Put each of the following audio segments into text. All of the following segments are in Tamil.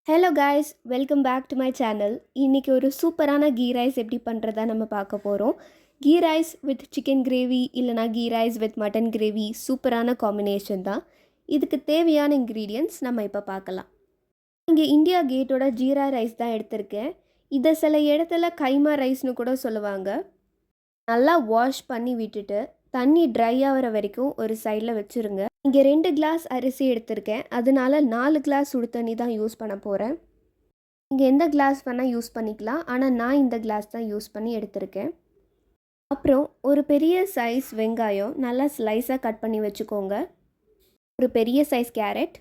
Hello guys, welcome back to my channel. இன்றைக்கி ஒரு சூப்பரான கீ ரைஸ் எப்படி பண்ணுறதா நம்ம பார்க்க போகிறோம். Ghee rice with chicken gravy இல்லைனா key rice with mutton gravy சூப்பரான காம்பினேஷன் தான். இதுக்கு தேவையான இன்க்ரீடியன்ட்ஸ் நம்ம இப்போ பார்க்கலாம். இங்கே இந்தியா கேட்டோட ஜீரா ரைஸ் தான் எடுத்திருக்கேன். இதை சில இடத்துல கைமா ரைஸ்னு கூட சொல்லுவாங்க. நல்லா வாஷ் பண்ணி விட்டுட்டு தண்ணி ட்ரை ஆகிற வரைக்கும் ஒரு சைடில் வச்சுருங்க. இங்கே 2 கிளாஸ் அரிசி எடுத்திருக்கேன், அதனால 4 கிளாஸ் சுடு தண்ணி தான் யூஸ் பண்ண போகிறேன். இங்கே எந்த கிளாஸ் வேணால் யூஸ் பண்ணிக்கலாம், ஆனால் நான் இந்த கிளாஸ் தான் யூஸ் பண்ணி எடுத்திருக்கேன். அப்புறம் ஒரு பெரிய சைஸ் வெங்காயம் நல்லா ஸ்லைஸாக கட் பண்ணி வச்சுக்கோங்க. ஒரு பெரிய சைஸ் கேரட்,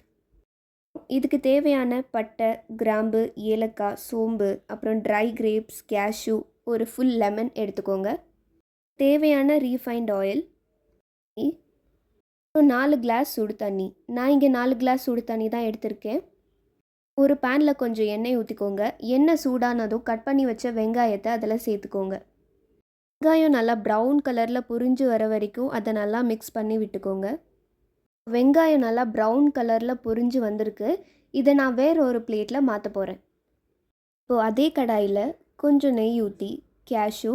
இதுக்கு தேவையான பட்டை, கிராம்பு, ஏலக்காய், சோம்பு, அப்புறம் ட்ரை கிரேப்ஸ், கேஷ்யூ, ஒரு ஃபுல் லெமன் எடுத்துக்கோங்க. தேவையான ரீஃபைண்ட் ஆயில், 4 கிளாஸ் சுடு தண்ணி. நான் இங்கே 4 கிளாஸ் சுடு தண்ணி தான் எடுத்திருக்கேன். ஒரு பேனில் கொஞ்சம் எண்ணெய் ஊற்றிக்கோங்க. எண்ணெய் சூடானதும் கட் பண்ணி வச்ச வெங்காயத்தை அதில் சேர்த்துக்கோங்க. வெங்காயம் நல்லா ப்ரௌன் கலரில் புரிஞ்சு வர வரைக்கும் அதை நல்லா மிக்ஸ் பண்ணி விட்டுக்கோங்க. வெங்காயம் நல்லா ப்ரௌன் கலரில் புரிஞ்சு வந்திருக்கு. இதை நான் வேறு ஒரு பிளேட்டில் மாற்ற போகிறேன். இப்போது அதே கடாயில் கொஞ்சம் நெய் ஊற்றி கேஷ்யூ,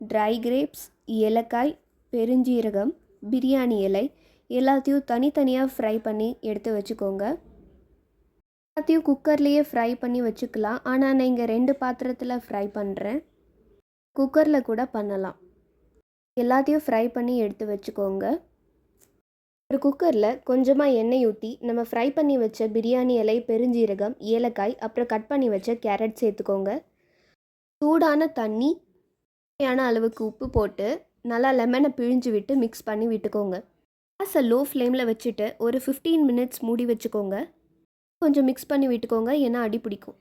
ட்ரை கிரேப்ஸ், ஏலக்காய், பெருஞ்சீரகம், பிரியாணி இலை எல்லாத்தையும் தனித்தனியாக ஃப்ரை பண்ணி எடுத்து வச்சுக்கோங்க. எல்லாத்தையும் குக்கர்லேயே ஃப்ரை பண்ணி வச்சுக்கலாம், ஆனால் நான் இங்கே 2 பாத்திரத்தில் ஃப்ரை பண்ணுறேன். குக்கரில் கூட பண்ணலாம். எல்லாத்தையும் ஃப்ரை பண்ணி எடுத்து வச்சுக்கோங்க. ஒரு குக்கரில் கொஞ்சமாக எண்ணெய் ஊற்றி நம்ம ஃப்ரை பண்ணி வச்ச பிரியாணி இலை, பெருஞ்சீரகம், ஏலக்காய், அப்புறம் கட் பண்ணி வச்ச கேரட் சேர்த்துக்கோங்க. சூடான தண்ணி, தேவையான அளவுக்கு உப்பு போட்டு நல்லா லெமனை பிழிஞ்சு விட்டு மிக்ஸ் பண்ணி விட்டுக்கோங்க. கேஸை லோ ஃப்ளேமில் வச்சுட்டு ஒரு 15 மினிட்ஸ் மூடி வச்சுக்கோங்க. கொஞ்சம் மிக்ஸ் பண்ணி விட்டுக்கோங்க, ஏன்னா அடி பிடிக்கும்.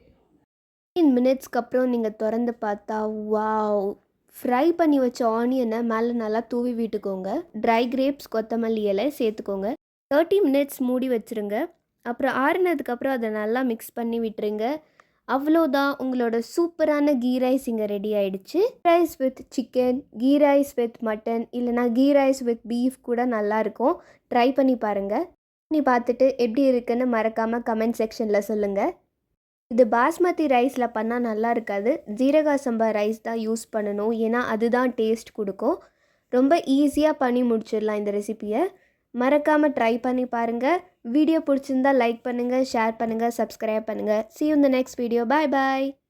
15 மினிட்ஸ்க்கு அப்புறம் நீங்கள் திறந்து பார்த்தா வாவ், ஃப்ரை பண்ணி வச்ச ஆனியனை மேலே நல்லா தூவி விட்டுக்கோங்க. ட்ரை கிரேப்ஸ், கொத்தமல்லி இலை சேர்த்துக்கோங்க. 30 மினிட்ஸ் மூடி வச்சுருங்க. அப்புறம் ஆறுனதுக்கப்புறம் அதை நல்லா மிக்ஸ் பண்ணி விட்டுருங்க. அவ்வளோதான், உங்களோட சூப்பரான கீ ரைஸ் இங்கே ரெடி ஆகிடுச்சு. Rice with chicken, ghee rice with mutton, இல்லைனா கீ ரைஸ் வித் பீஃப் கூட நல்லாயிருக்கும். ட்ரை பண்ணி பாருங்கள். பண்ணி பார்த்துட்டு எப்படி இருக்குன்னு மறக்காமல் கமெண்ட் செக்ஷனில் சொல்லுங்கள். இது பாஸ்மதி ரைஸில் பண்ணால் நல்லா இருக்காது, ஜீரக சம்பா ரைஸ் தான் யூஸ் பண்ணணும், ஏன்னா அதுதான் டேஸ்ட் கொடுக்கும். ரொம்ப ஈஸியாக பண்ணி முடிச்சிடலாம் இந்த ரெசிபியை. மறக்காமல் ட்ரை பண்ணி பாருங்கள். வீடியோ பிடிச்சிருந்தால் லைக் பண்ணுங்கள், ஷேர் பண்ணுங்கள், சப்ஸ்கிரைப் பண்ணுங்கள். See you in the next video. Bye bye.